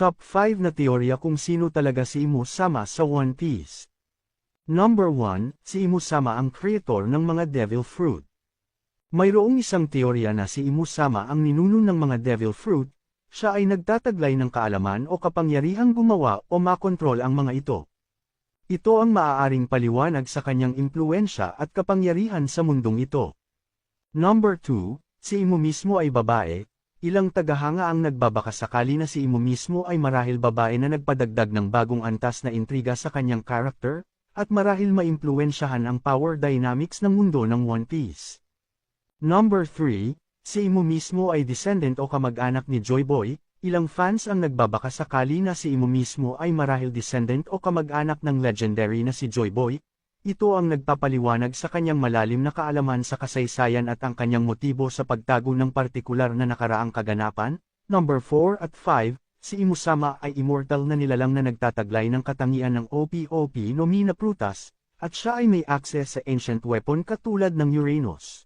Top 5 na teorya kung sino talaga si Imu-sama sa One Piece. Number 1, si Imu-sama ang creator ng mga Devil Fruit. Mayroong isang teorya na si Imu-sama ang ninuno ng mga Devil Fruit, siya ay nagtataglay ng kaalaman o kapangyarihang gumawa o makontrol ang mga ito. Ito ang maaaring paliwanag sa kanyang impluwensya at kapangyarihan sa mundong ito. Number 2, si Imu mismo ay babae. Ilang tagahanga ang nagbabaka sakali na si Imu mismo ay marahil babae na nagpadagdag ng bagong antas na intriga sa kanyang character, at marahil maimpluwensyahan ang power dynamics ng mundo ng One Piece. Number 3, si Imu mismo ay descendant o kamag-anak ni Joy Boy. Ilang fans ang nagbabaka sakali na si Imu mismo ay marahil descendant o kamag-anak ng legendary na si Joy Boy. Ito ang nagpapaliwanag sa kanyang malalim na kaalaman sa kasaysayan at ang kanyang motibo sa pagtago ng partikular na nakaraang kaganapan. Number 4 at 5, si Imu-sama ay immortal na nilalang na nagtataglay ng katangian ng OP-OP no Mina Prutas, at siya ay may access sa ancient weapon katulad ng Uranus.